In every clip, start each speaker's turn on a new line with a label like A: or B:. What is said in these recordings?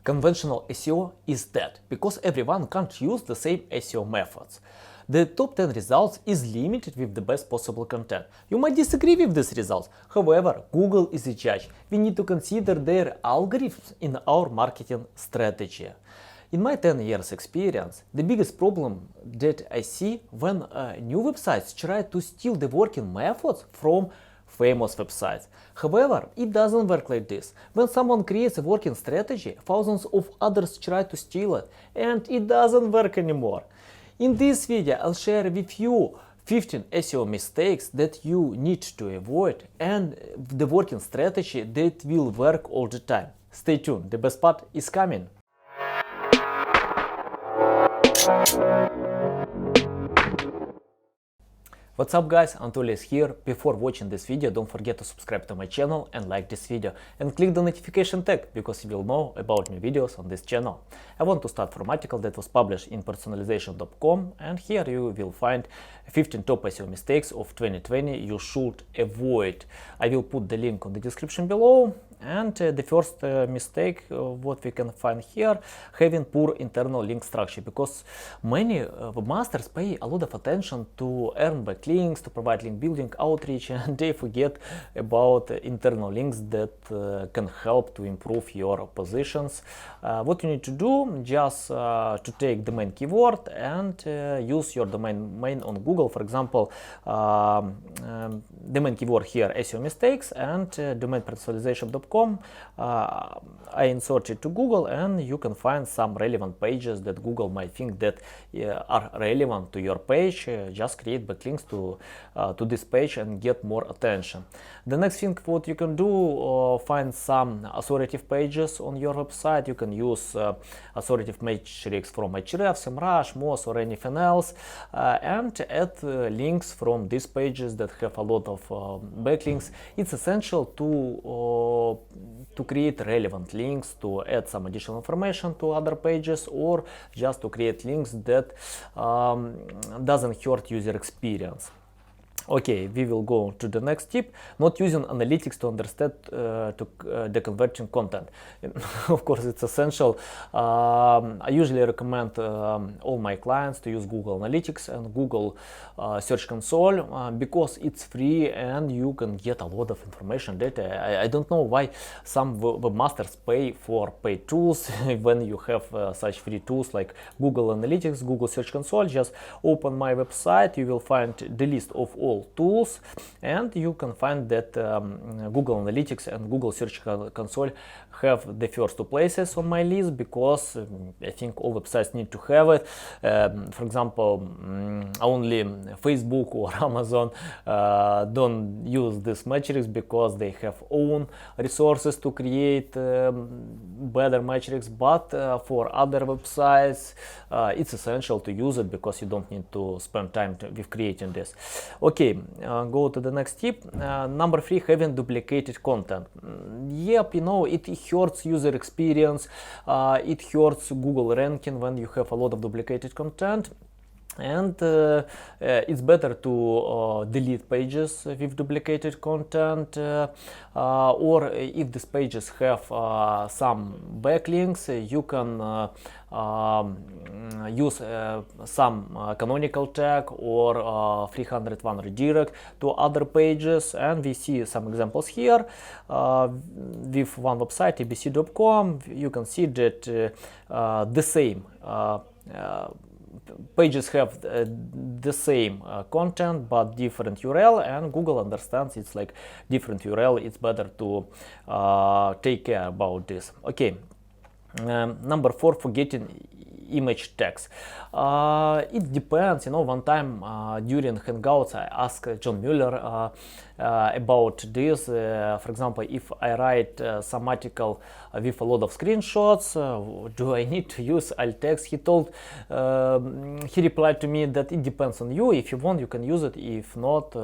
A: Conventional SEO is dead because everyone can't use the same SEO methods. The top 10 results is limited with the best possible content. You might disagree with these results, however, Google is the judge. We need to consider their algorithms in our marketing strategy. In my 10 years experience, the biggest problem that I see when new websites try to steal the working methods from famous websites. However, it doesn't work like this. When someone creates a working strategy, thousands of others try to steal it, and it doesn't work anymore. In this video, I'll share with you 15 SEO mistakes that you need to avoid and the working strategy that will work all the time. Stay tuned, the best part is coming. What's up guys, Anatoly is here. Before watching this video, don't forget to subscribe to my channel and like this video and click the notification tag because you will know about new videos on this channel. I want to start from article that was published in personalization.com, and here you will find 15 top SEO mistakes of 2020 you should avoid. I will put the link on the description below. And the first mistake, what we can find here, having poor internal link structure, because many webmasters pay a lot of attention to earn backlinks, to provide link building, outreach, and they forget about internal links that can help to improve your positions. What you need to do, just to take the main keyword and use your domain on Google. For example, the main keyword here, SEO mistakes, and domain personalization.com. I insert it to Google, and you can find some relevant pages that Google might think that are relevant to your page. Just create backlinks to this page and get more attention. The next thing what you can do, find some authoritative pages on your website. You can use authoritative metrics from Ahrefs, SEMrush, Moz, or anything else, and add links from these pages that have a lot of backlinks. It's essential to create relevant links, to add some additional information to other pages, or just to create links that doesn't hurt user experience. Okay, we will go to the next tip, not using analytics to understand the converting content. Of course, it's essential. I usually recommend all my clients to use Google Analytics and Google Search Console because it's free and you can get a lot of information data. I don't know why some webmasters pay for paid tools when you have such free tools like Google Analytics, Google Search Console. Just open my website, you will find the list of all tools, and you can find that Google Analytics and Google Search Console have the first two places on my list because I think all websites need to have it. For example, only Facebook or Amazon don't use this metrics because they have own resources to create better metrics, but for other websites it's essential to use it because you don't need to spend time with creating this. Okay, go to the next tip. Number 3, having duplicated content. Yep, you know, it hurts user experience, it hurts Google ranking when you have a lot of duplicated content. And it's better to delete pages with duplicated content, or if these pages have some backlinks, you can use some canonical tag or 301 redirect to other pages, and we see some examples here with one website, abc.com. You can see that the same pages have the same content but different URL, and Google understands it's like different URL. It's better to take care about this. Okay, number 4, forgetting image tags. It depends, you know. One time during Hangouts I asked John Mueller about this. For example, if I write some article with a lot of screenshots, do I need to use alt text? He replied to me that it depends on you. If you want, you can use it. If not,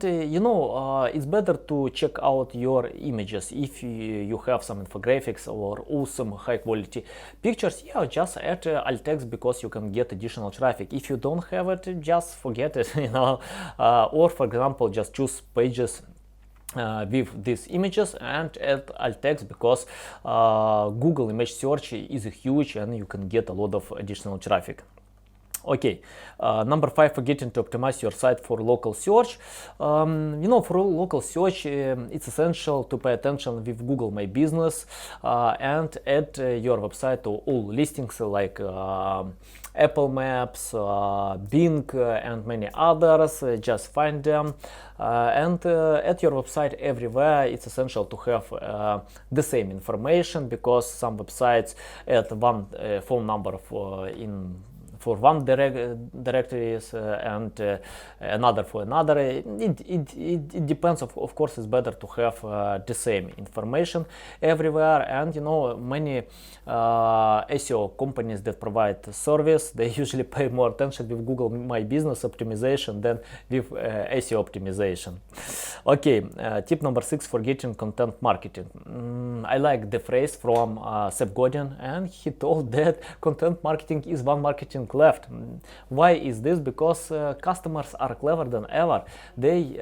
A: you know, it's better to check out your images. If you have some infographics or awesome high quality pictures, yeah, just add alt text because you can get additional traffic. If you don't have it, just forget it, you know. Or for example, just choose pages with these images and add alt text, because Google image search is huge and you can get a lot of additional traffic. Okay, number 5, forgetting to optimize your site for local search. For local search, it's essential to pay attention with Google My Business and add your website to all listings like Apple Maps, Bing, and many others. Just find them and add your website everywhere. It's essential to have the same information, because some websites add one phone number for one directories and another for another. It depends. Of course, it's better to have the same information everywhere. And many SEO companies that provide service, they usually pay more attention with Google My Business optimization than with SEO optimization. Okay, tip number 6, forgetting content marketing. I like the phrase from Seth Godin, and he told that content marketing is one marketing left. Why is this? Because customers are clever than ever. They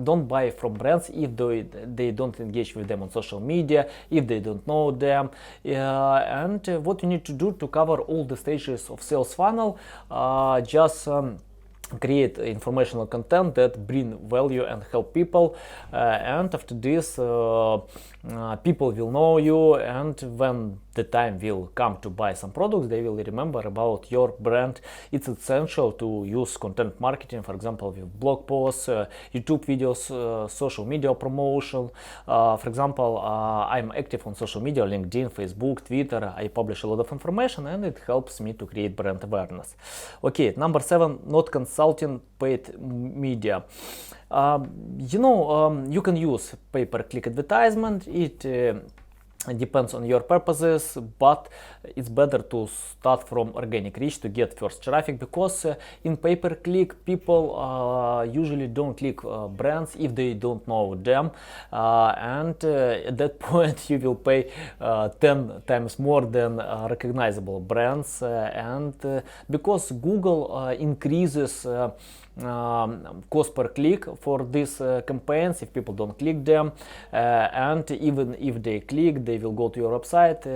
A: don't buy from brands if they don't engage with them on social media, if they don't know them. And what you need to do to cover all the stages of sales funnel, just create informational content that bring value and help people, and after this people will know you, and when the time will come to buy some products, they will remember about your brand. It's essential to use content marketing, for example, with blog posts, YouTube videos, social media promotion. For example, I'm active on social media, LinkedIn, Facebook, Twitter. I publish a lot of information, and it helps me to create brand awareness. Okay, number 7, not consulting paid media. You can use pay-per-click advertisement. It depends on your purposes, but it's better to start from organic reach to get first traffic, because in pay-per-click people usually don't click brands if they don't know them, and at that point you will pay 10 times more than recognizable brands, and because Google increases cost per click for these campaigns if people don't click them, and even if they click, they will go to your website.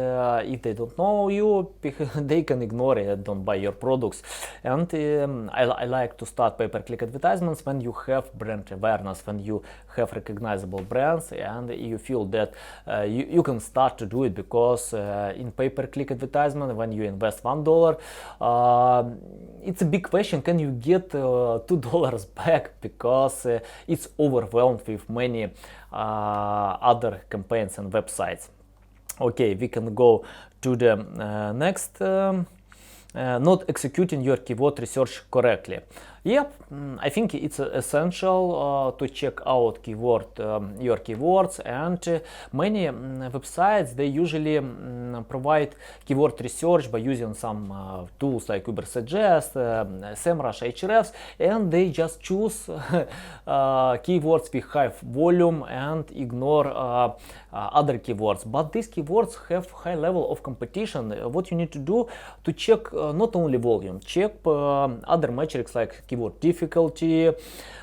A: If they don't know you, they can ignore it, don't buy your products. And I like to start pay-per-click advertisements when you have brand awareness, when you have recognizable brands, and you feel that you can start to do it, because in pay-per-click advertisement, when you invest $1, it's a big question: can you get $2 back? Because it's overwhelmed with many other campaigns and websites. Okay, we can go to the next. Not executing your keyword research correctly. Yep, I think it's essential to check out your keywords, and many websites, they usually provide keyword research by using some tools like Ubersuggest, SEMrush, Ahrefs, and they just choose keywords with high volume and ignore other keywords. But these keywords have high level of competition. What you need to do to check not only volume, check other metrics like keyword difficulty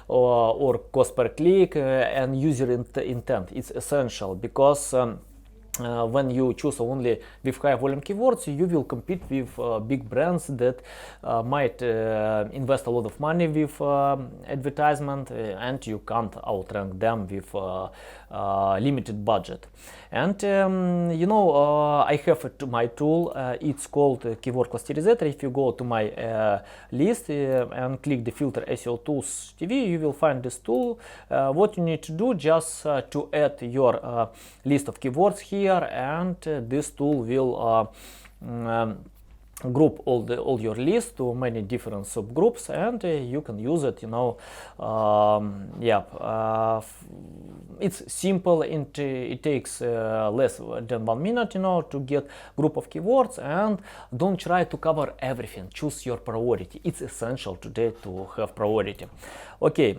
A: or cost per click and user intent. It's essential, because when you choose only with high volume keywords, you will compete with big brands that might invest a lot of money with advertisement, and you can't outrank them with limited budget. And I have my tool. It's called Keyword Clusterizer. If you go to my list and click the filter SEO Tools TV, you will find this tool. What you need to do, just to add your list of keywords here, and this tool will group all your list to many different subgroups, and you can use it. It's simple, and it takes less than 1 minute to get group of keywords, and don't try to cover everything. Choose your priority. It's essential today to have priority. Okay,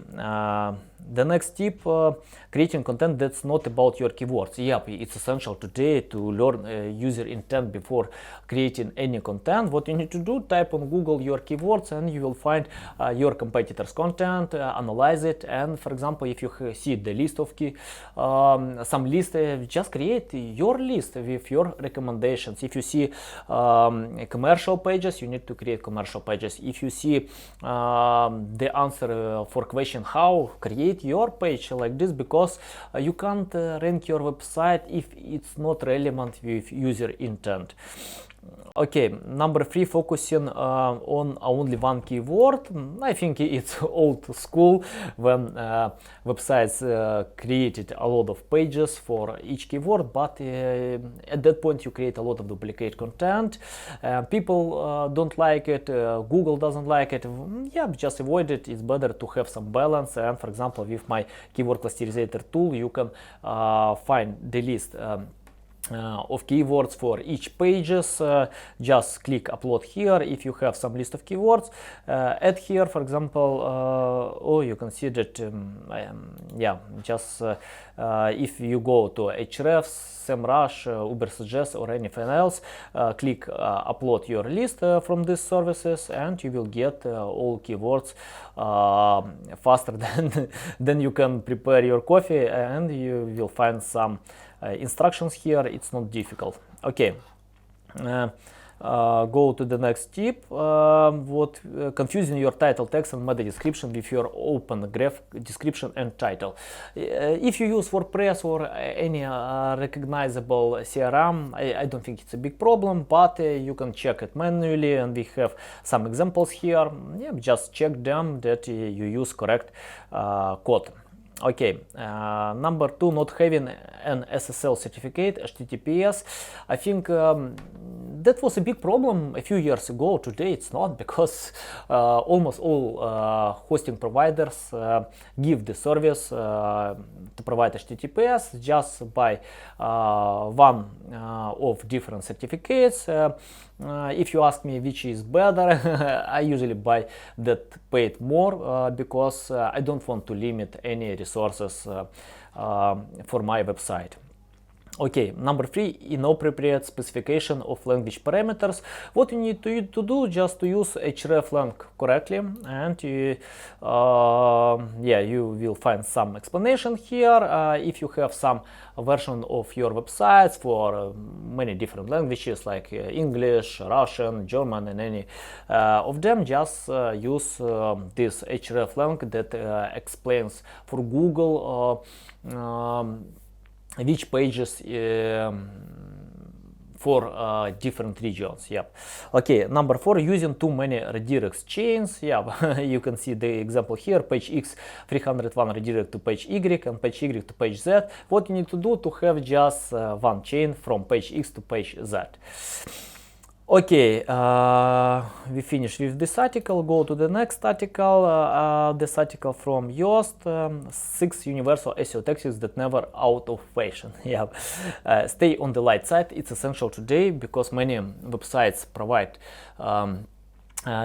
A: The next tip, creating content that's not about your keywords. Yep, it's essential today to learn user intent before creating any content. What you need to do, type on Google your keywords and you will find your competitors' content, analyze it, and for example, if you see the list of some list, just create your list with your recommendations. If you see commercial pages, you need to create commercial pages. If you see the answer for question how, create your page like this, because you can't rank your website if it's not relevant with user intent. Okay, number 3, focusing on only one keyword. I think it's old school when websites created a lot of pages for each keyword, but at that point you create a lot of duplicate content. People don't like it, Google doesn't like it. Yeah, just avoid it. It's better to have some balance. And for example, with my keyword clusterizer tool, you can find the list of keywords for each pages. Just click upload here. If you have some list of keywords, add here, for example, or you can see that yeah, just if you go to Ahrefs, SEMrush, Ubersuggest or anything else, click upload your list from these services and you will get all keywords faster than you can prepare your coffee, and you will find some instructions here. It's not difficult. Okay, go to the next tip. Confusing your title text and meta description with your open graph description and title. If you use WordPress or any recognizable CRM, I don't think it's a big problem, but you can check it manually, and we have some examples here. Yeah, just check them that you use correct code. Okay, number 2, not having an SSL certificate, HTTPS. I think that was a big problem a few years ago. Today it's not, because almost all hosting providers give the service to provide HTTPS just by one of different certificates. If you ask me which is better, I usually buy that paid more because I don't want to limit any resources for my website. Okay, number 3, inappropriate specification of language parameters. What you need to do, just to use hreflang correctly, and yeah, you will find some explanation here. If you have some version of your websites for many different languages like English, Russian, German, and any of them, just use this hreflang that explains for Google which pages for different regions. Yep. Okay, number 4, using too many redirects chains. Yeah, you can see the example here, page X 301 redirect to page Y and page Y to page Z. What you need to do to have just one chain from page X to page Z. Okay, we finished with this article. Go to the next article. This article from Yoast, 6 universal SEO tactics that never out of fashion. Yeah, stay on the light side. It's essential today because many websites provide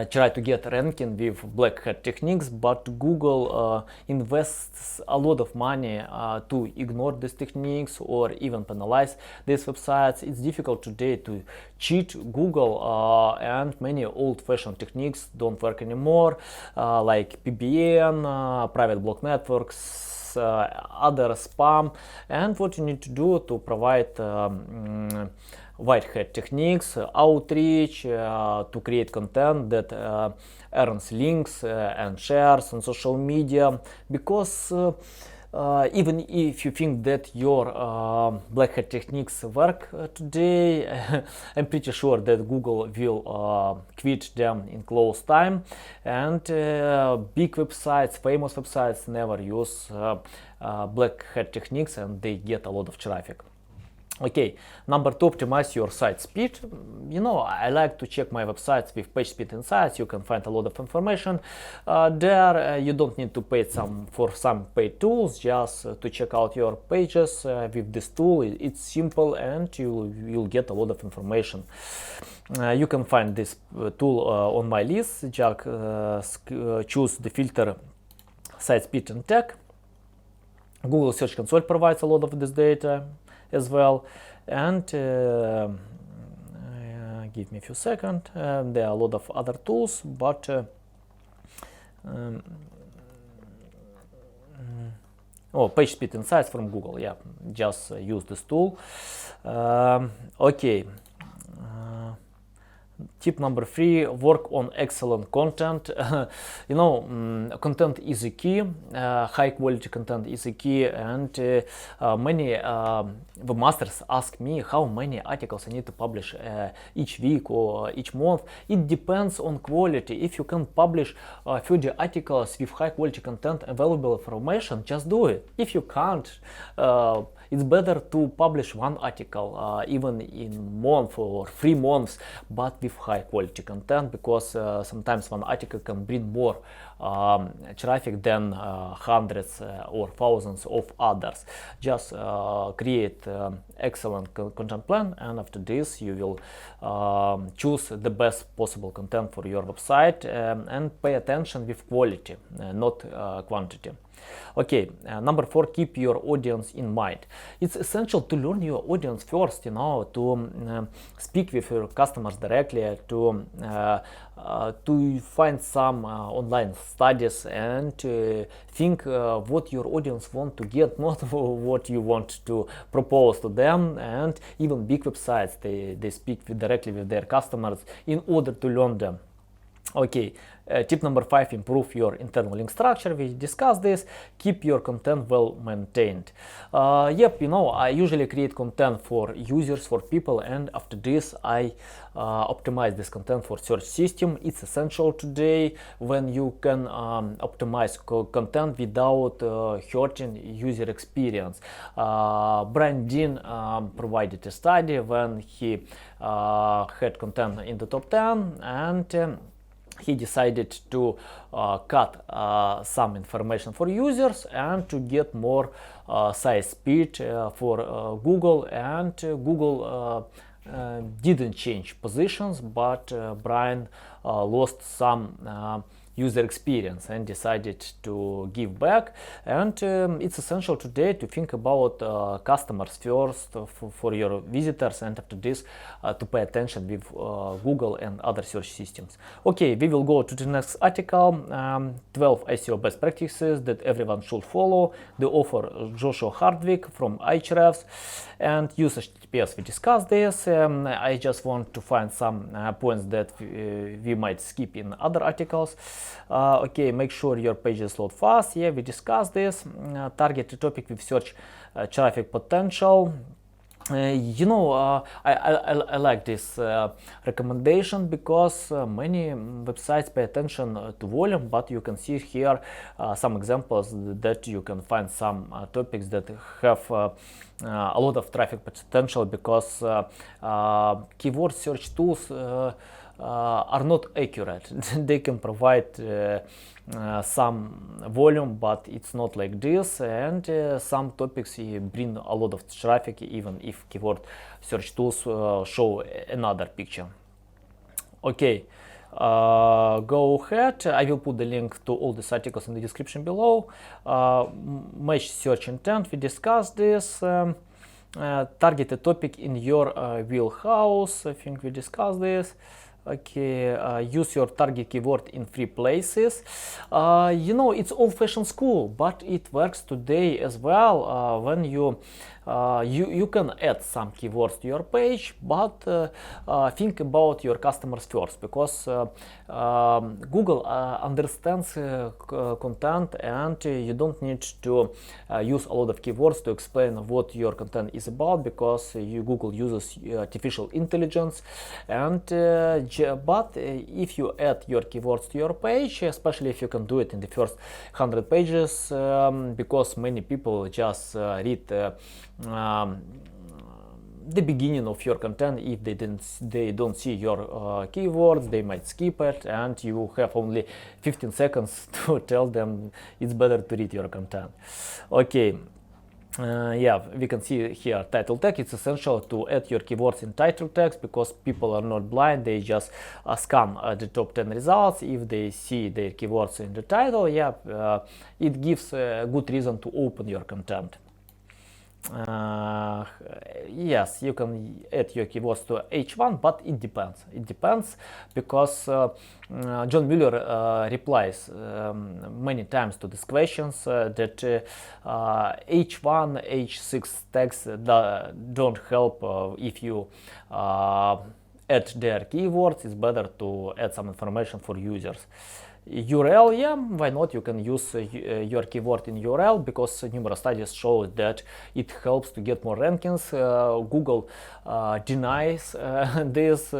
A: try to get ranking with black hat techniques, but Google invests a lot of money to ignore these techniques or even penalize these websites. It's difficult today to cheat Google, and many old-fashioned techniques don't work anymore, like PBN, private block networks, other spam. And what you need to do to provide white hat techniques, outreach, to create content that earns links and shares on social media, because even if you think that your black hat techniques work today, I'm pretty sure that Google will quit them in close time, and big websites, famous websites never use black hat techniques, and they get a lot of traffic. Okay, number 2, optimize your site speed. You know, I like to check my websites with PageSpeed Insights. You can find a lot of information there. You don't need to pay for some paid tools, just to check out your pages with this tool. It's simple, and you'll get a lot of information. You can find this tool on my list. Just choose the filter site speed and tag. Google Search Console provides a lot of this data as well. And give me a few seconds. There are a lot of other tools, but Page Speed Insights from Google. Yeah, just use this tool. Okay. Tip number 3, work on excellent content. Content is a key. High quality content is a key, and many webmasters ask me how many articles I need to publish each week or each month. It depends on quality. If you can publish 30 articles with high quality content, available information, just do it. If you can't, it's better to publish one article even in month or 3 months, but with high quality content, because sometimes one article can bring more traffic than hundreds or thousands of others. Just create excellent content plan, and after this you will choose the best possible content for your website, and pay attention with quality, not quantity. Okay, number 4, keep your audience in mind. It's essential to learn your audience first, to speak with your customers directly, to find some online studies, and think what your audience want to get, not what you want to propose to them. And even big websites, they speak directly with their customers in order to learn them. Okay, tip number 5, improve your internal link structure. We discussed this. Keep your content well maintained. I usually create content for users, for people, and after this I optimize this content for search system. It's essential today when you can optimize content without hurting user experience. Brian Dean provided a study when he had content in the top 10, and he decided to cut some information for users and to get more site speed for Google. And Google didn't change positions, but Brian lost some user experience and decided to give back. And it's essential today to think about customers first for your visitors, and after this to pay attention with Google and other search systems. Okay, we will go to the next article, 12 SEO best practices that everyone should follow. The author Joshua Hardwick from Ahrefs, and use HTTPS. We discussed this. I just want to find some points that we might skip in other articles. Okay, make sure your pages load fast. Yeah, we discussed this. Target a topic with search traffic potential. I like this recommendation, because many websites pay attention to volume, but you can see here some examples that you can find some topics that have a lot of traffic potential, because keyword search tools are not accurate. They can provide some volume, but it's not like this, and some topics bring a lot of traffic even if keyword search tools show another picture. Okay, go ahead. I will put the link to all these articles in the description below. Match search intent, we discussed this. Target a topic in your wheelhouse, I think we discussed this. Okay, use your target keyword in 3 places. It's old-fashioned school, but it works today as well. When you can add some keywords to your page, but think about your customers first, because Google understands content, and you don't need to use a lot of keywords to explain what your content is about, because Google uses artificial intelligence. And but if you add your keywords to your page, especially if you can do it in the first 100 pages, because many people just read the beginning of your content. If they don't see your keywords, they might skip it, and you have only 15 seconds to tell them it's better to read your content. Okay. Yeah, we can see here title tag. It's essential to add your keywords in title text because people are not blind. They just scan the top 10 results. If they see their keywords in the title, yeah, it gives a good reason to open your content. Yes, you can add your keywords to H1, but it depends. It depends because John Mueller replies many times to these questions that H1, H6 tags don't help if you add their keywords. It's better to add some information for users. URL, yeah, why not? You can use your keyword in URL because numerous studies show that it helps to get more rankings. Google denies this,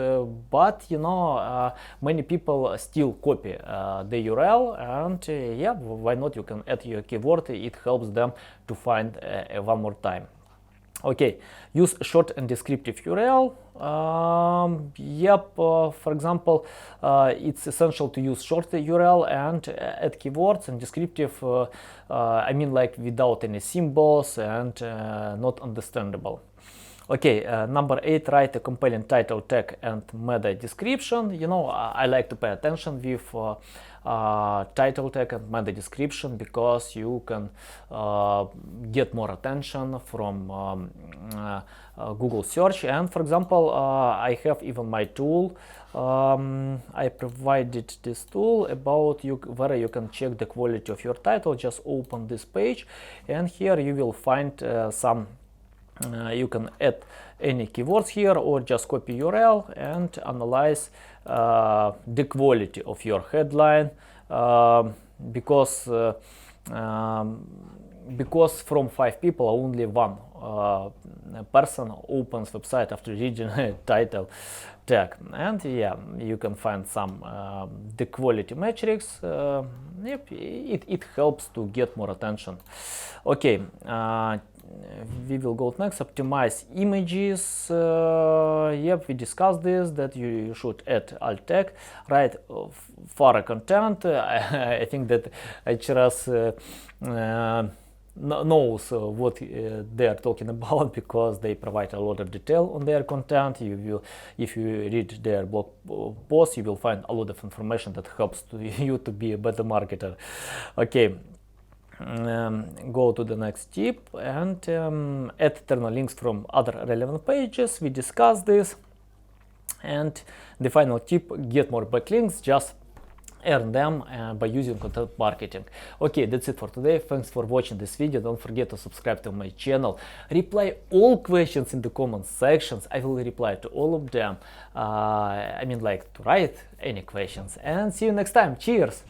A: but you know, many people still copy the URL, and yeah, why not? You can add your keyword. It helps them to find one more time. Okay, use short and descriptive URL. For example, it's essential to use short URL and add keywords, and descriptive, I mean like without any symbols and not understandable. Okay, number 8, write a compelling title tag and meta description. You know, I like to pay attention with title tag and meta description because you can get more attention from Google search. And for example, I have even my tool. I provided this tool about where you can check the quality of your title. Just open this page, and here you will find some. You can add any keywords here or just copy URL and analyze the quality of your headline because from 5 people only one person opens website after reading a title tag, and yeah, you can find some the quality metrics. Yep, it helps to get more attention. Okay, we will go next. Optimize images. Yep, we discussed this, that you should add alt tag, write thorough content. I think that Ahrefs knows what they are talking about because they provide a lot of detail on their content. If you read their blog post, you will find a lot of information that helps you to be a better marketer. Okay. Go to the next tip and add external links from other relevant pages. We discussed this. And the final tip, get more backlinks, just earn them by using content marketing. Okay, that's it for today. Thanks for watching this video. Don't forget to subscribe to my channel. Reply all questions in the comment sections. I will reply to all of them. I mean, like, to write any questions. And see you next time. Cheers!